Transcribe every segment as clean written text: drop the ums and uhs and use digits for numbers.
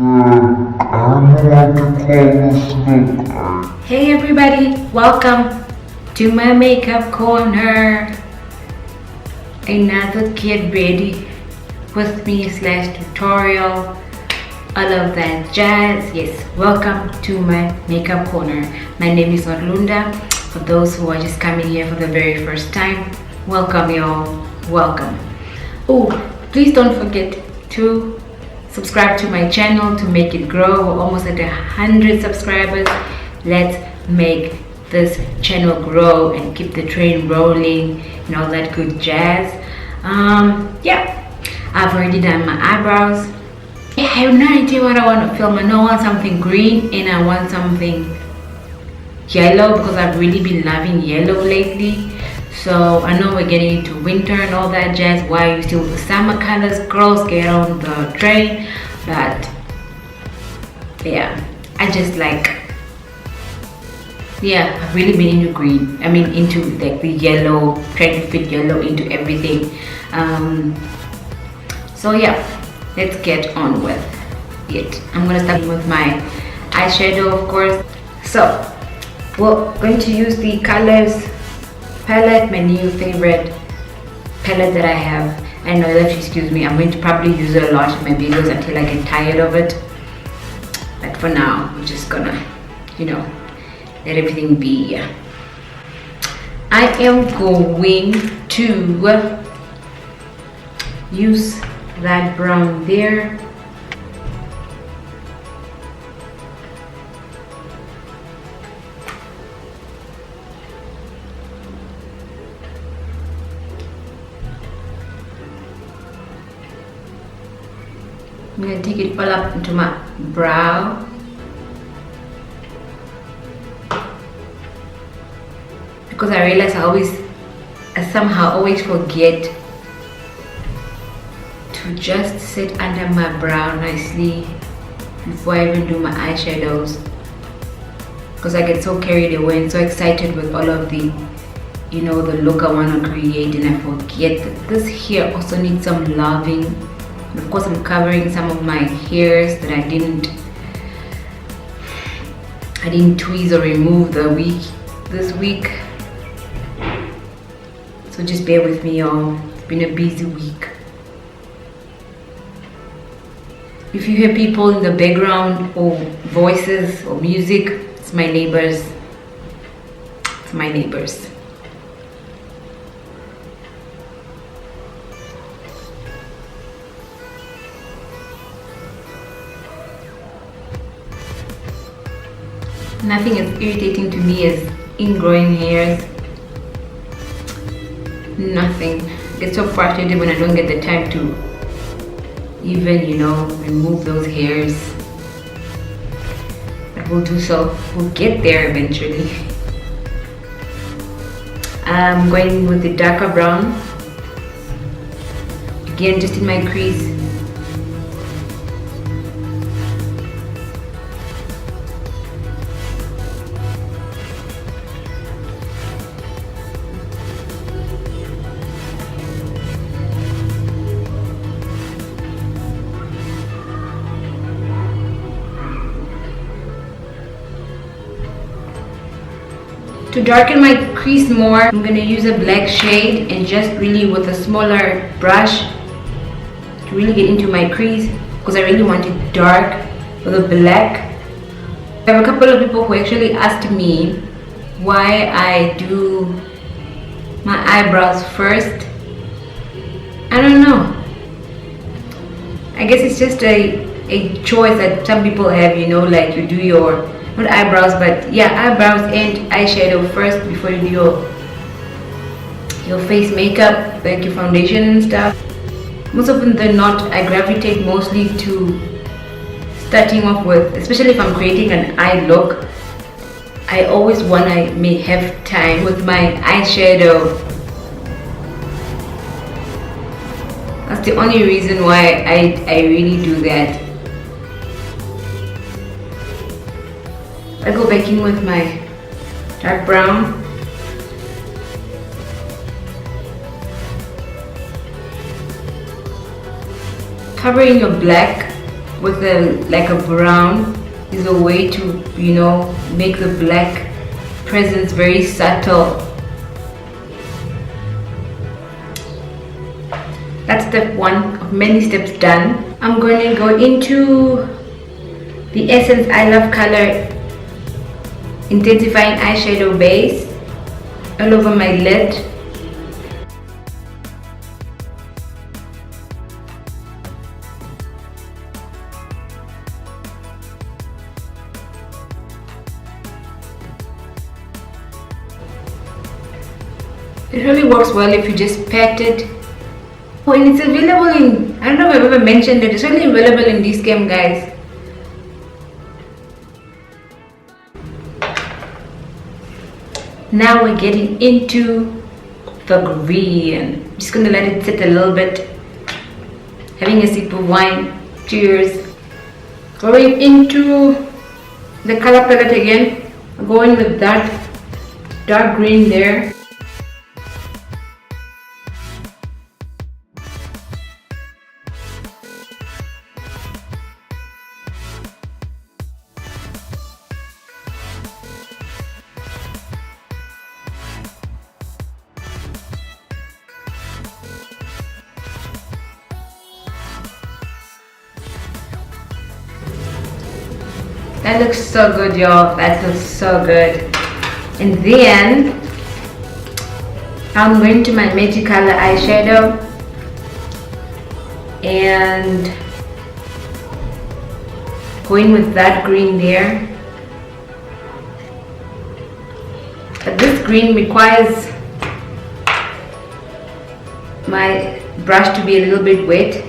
Hey everybody, welcome to my makeup corner. Another get ready with me / tutorial, all of that jazz. Yes, welcome to my makeup corner. My name is Orlunda. For those who are just coming here for the very first time, welcome y'all, welcome. Oh, please don't forget to subscribe to my channel to make it grow. We're almost at 100 subscribers. Let's make this channel grow and keep the train rolling and all that good jazz. Yeah, I've already done my eyebrows. I have no idea what I want to film. I know I want something green and I want something yellow because I've really been loving yellow lately. So I know we're getting into winter and all that jazz. Why are you still with the summer colors? Girls, get on the train. But yeah, I just like, yeah, I've really been into green. I mean into like the yellow, trying to fit yellow into everything. So yeah, let's get on with it. I'm gonna start with my eyeshadow, of course. So we're going to use the colors palette, my new favorite palette that I have. I know that, excuse me, I'm going to probably use it a lot in my videos until I get tired of it. But for now, I'm just gonna, you know, let everything be. I am going to use that brown there. I'm going to take it all up into my brow. Because I realize I somehow always forget to just sit under my brow nicely before I even do my eyeshadows. Because I get so carried away and so excited with all of the, you know, the look I want to create, and I forget that this hair also needs some loving. And of course, I'm covering some of my hairs that I didn't tweeze or remove this week. So just bear with me, y'all. It's been a busy week. If you hear people in the background or voices or music, it's my neighbors. It's my neighbors. Nothing is irritating to me as ingrowing hairs. Nothing. I get so frustrated when I don't get the time to even, you know, remove those hairs. But we'll do so. We'll get there eventually. I'm going with the darker brown. Again, just in my crease. To darken my crease more, I'm going to use a black shade and just really with a smaller brush to really get into my crease because I really want it dark with a black. I have a couple of people who actually asked me why I do my eyebrows first. I don't know. I guess it's just a choice that some people have, you know, like you do your, not eyebrows, but yeah, eyebrows and eyeshadow first before you do your face makeup, like your foundation and stuff. Most often than not, I gravitate mostly to starting off with, especially if I'm creating an eye look, I always want I may have time with my eyeshadow. That's the only reason why I really do that. I go back in with my dark brown. Covering your black with like a brown is a way to, you know, make the black presence very subtle. That's step one of many steps done. I'm going to go into the Essence I Love color intensifying eyeshadow base all over my lid. It really works well if you just pat it. Oh, and it's available in, I don't know if I've ever mentioned it, it's really available in this game, guys. Now we're getting into the green. I'm just gonna let it sit a little bit. Having a sip of wine. Cheers. Going into the color palette again. Going with that dark green there. That looks so good, y'all. That looks so good. And then I'm going to my Magic Color eyeshadow and going with that green there. But this green requires my brush to be a little bit wet.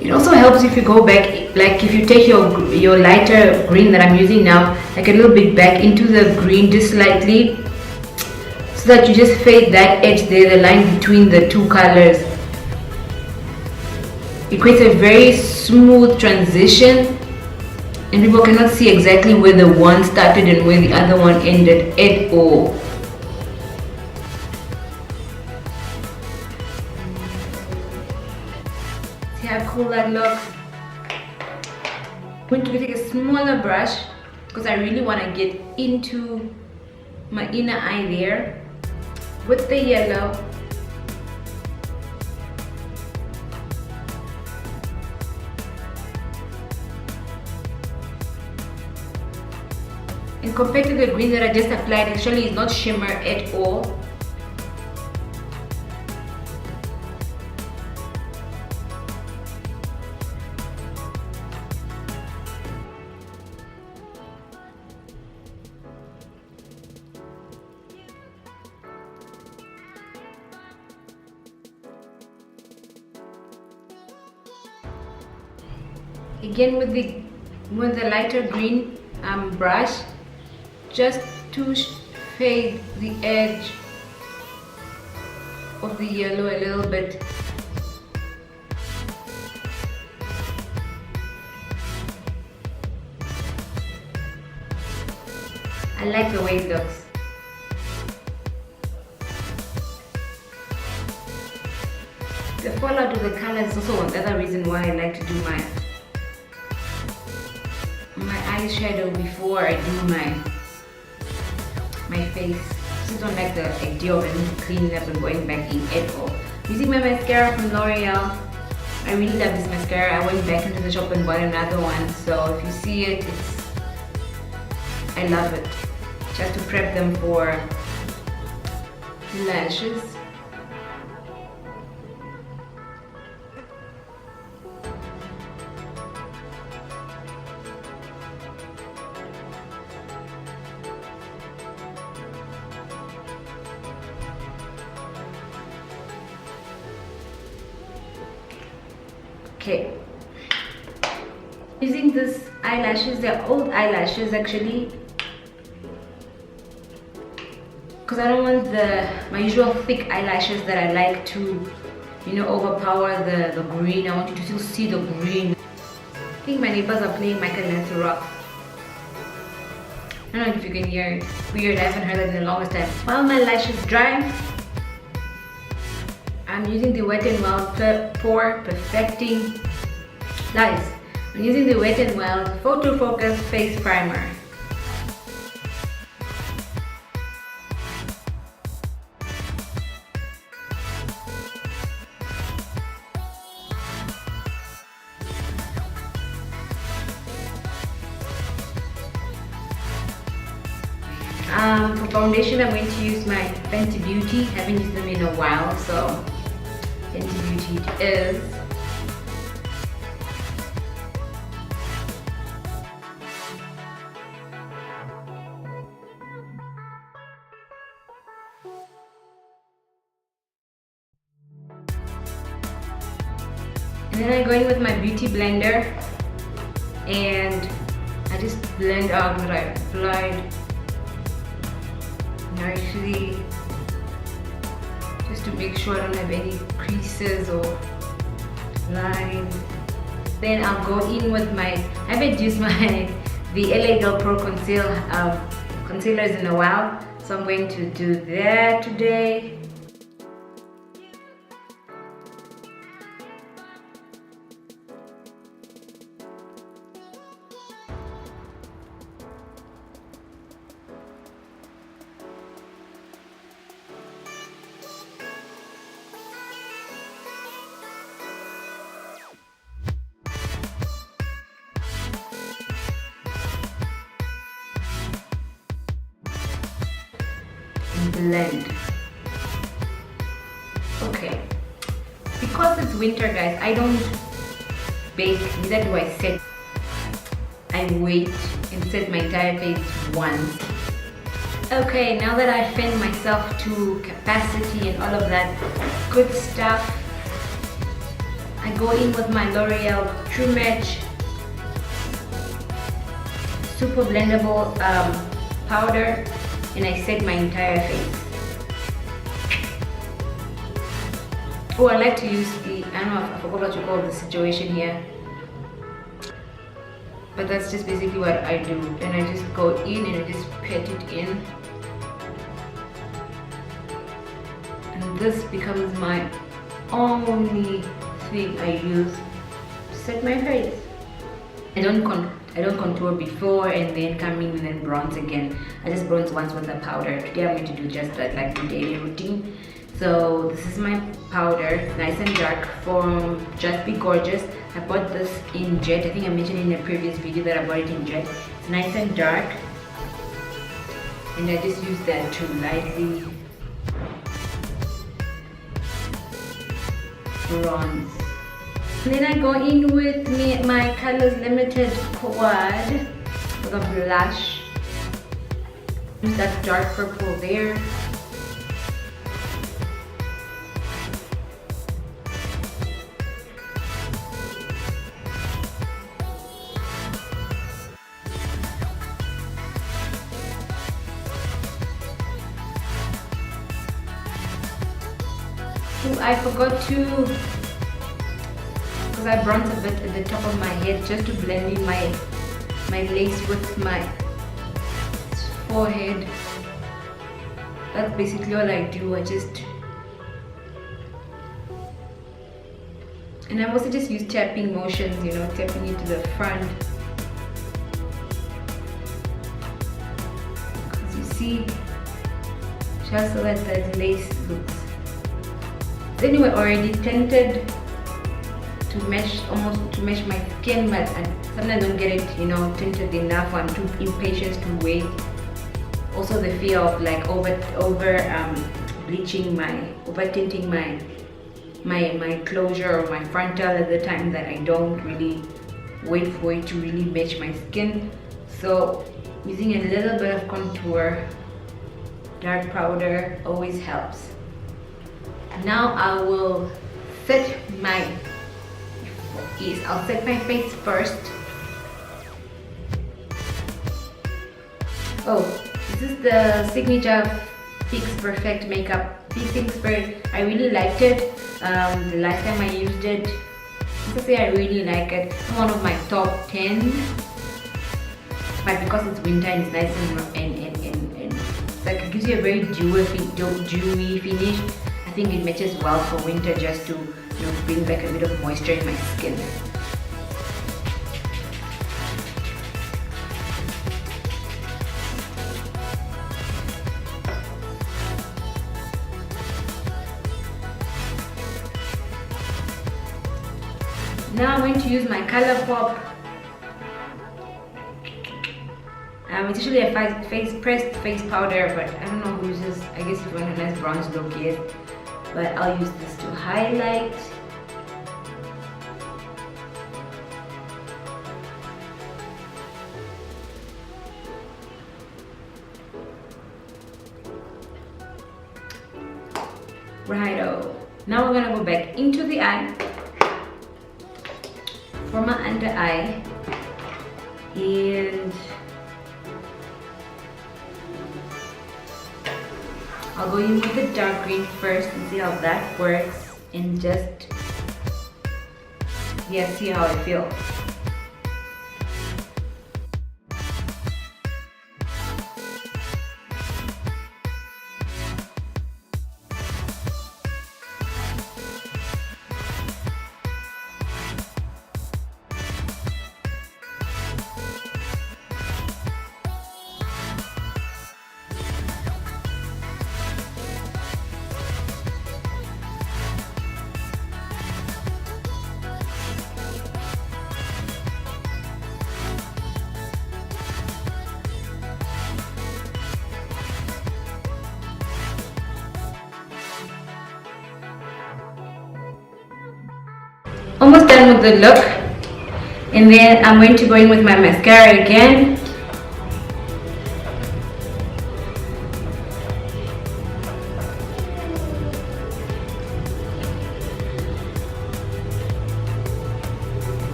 It also helps if you go back, like if you take your lighter green that I'm using now, like a little bit back into the green just slightly, so that you just fade that edge there, the line between the two colors. It creates a very smooth transition and people cannot see exactly where the one started and where the other one ended at all. See how cool that looks? I'm going to take a smaller brush because I really want to get into my inner eye there with the yellow. And compared to the green that I just applied, actually it's not shimmer at all. Again with the lighter green brush, just to fade the edge of the yellow a little bit. I like the way it looks. The fallout of the color is also another reason why I like to do my eyeshadow before I do my face. I just don't like the idea of having to clean it up and going back in at all. Using my mascara from L'Oreal. I really love this mascara. I went back into the shop and bought another one. So if you see it, I love it. Just to prep them for lashes. Okay, using this eyelashes, they're old eyelashes actually, because I don't want my usual thick eyelashes that I like to, you know, overpower the green. I want you to still see the green. I think my neighbors are playing Michael Nancy Rock. I don't know if you can hear it. It's weird, I haven't heard that in the longest time. While my lashes dry, I'm using the Wet n Wild Pore Perfecting Lies. I'm using the Wet n Wild Photo Focus Face Primer. For foundation, I'm going to use my Fenty Beauty. I haven't used them in a while, so Fenty Beauty it is. And then I go in with my beauty blender and I just blend out what I applied. Actually, just to make sure I don't have any creases or lines. Then I'll go in with my, I haven't used the LA Girl Pro concealers in a while, so I'm going to do that today. Blend. Okay, because it's winter, guys, I don't bake, neither do I set. I wait and set my entire face once. Okay, now that I've fed myself to capacity and all of that good stuff, I go in with my L'Oreal True Match Super Blendable powder, and I set my entire face. Oh, I like to use the, I don't know, I forgot what you call the situation here, but that's just basically what I do. And I just go in and I just pat it in, and this becomes my only thing I use to set my face. I don't contour before and then come in and then bronze again. I just bronze once with the powder. Today I'm going to do just that, like the daily routine. So this is my powder, nice and dark, from Just Be Gorgeous. I bought this in jet. I think I mentioned in a previous video that I bought it in jet. It's nice and dark, and I just use that to lightly bronze. And then I go in with my Colors Limited Quad for the blush. Use that dark purple there. Oh, I forgot to, because I bronze a bit at the top of my head just to blend in my lace with my forehead. That's basically all I do. And I also just use tapping motions, you know, tapping it to the front. Because you see just so that the lace looks. It's anyway already tinted to match, almost to match my skin, but sometimes I don't get it, you know, tinted enough. I'm too impatient to wait. Also the fear of like over bleaching over tinting my closure or my frontal at the time that I don't really wait for it to really match my skin. So using a little bit of contour, dark powder always helps. Now I will set my is I'll set my face first. Oh, this is the signature Fix Perfect makeup fixing spray. I really liked it. The last time I used it, I say I really like it. It's one of my top 10. But because it's winter and it's nice and it's like it gives you a very dewy finish. I think it matches well for winter, just to bring back a bit of moisture in my skin. Now I'm going to use my Color Pop. It's usually a pressed face powder, but I don't know who uses. I guess if you want a nice bronze look, yes. But I'll use this to highlight. Righto. Now we're gonna go back into the eye. For my under eye, and I'll go in with the dark green first and see how that works, and just see how I feel. Almost done with the look, and then I'm going to go in with my mascara again.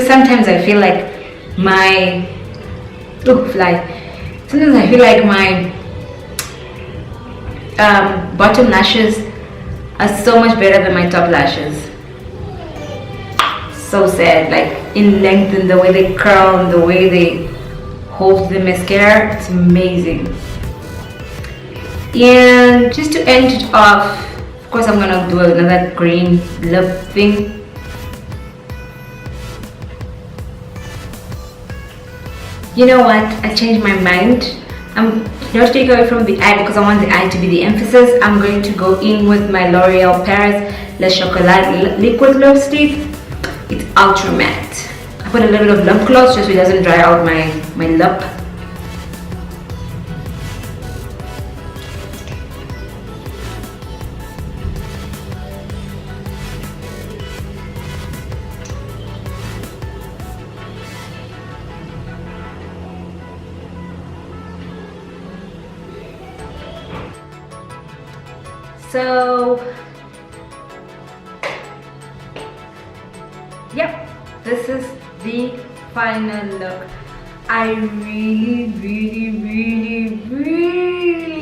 Sometimes I feel like my sometimes I feel like my bottom lashes are so much better than my top lashes. So sad, like in length and the way they curl and the way they hold the mascara, it's amazing. And just to end it off, of course I'm gonna do another green lip thing. You know what? I changed my mind. I'm not taking away from the eye because I want the eye to be the emphasis. I'm going to go in with my L'Oreal Paris Le Chocolat liquid lipstick. It's ultra matte. I put a little bit of lip gloss just so it doesn't dry out my lip. So, yep, this is the final look. I really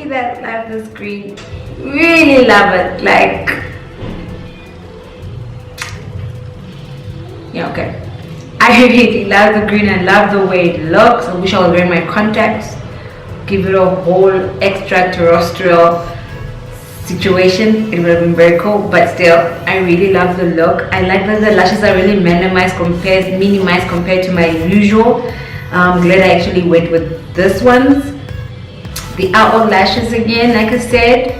love this green. Really love it. Like, yeah, okay. I really love the green. I love the way it looks. I wish I was wearing my contacts. Give it a whole extraterrestrial situation. It would have been very cool, but still I really love the look. I like that the lashes are really minimized compared to my usual. I'm glad I actually went with this ones, the outward lashes again, like I said,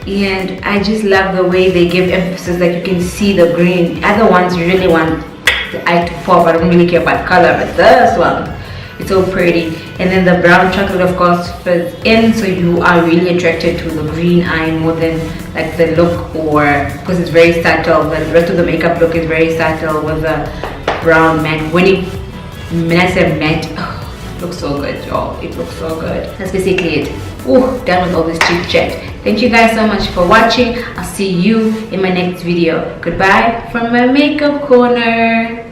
and I just love the way they give emphasis. Like you can see the green. Other ones you really want the eye to pop. I don't really care about color, but this one, it's so pretty. And then the brown chocolate of course fits in, so you are really attracted to the green eye more than like the look, or because it's very subtle. The rest of the makeup look is very subtle with the brown matte. When I say matte, it looks so good, y'all. It looks so good. That's basically it. Oh, done with all this chit chat. Thank you guys so much for watching. I'll see you in my next video. Goodbye from my makeup corner.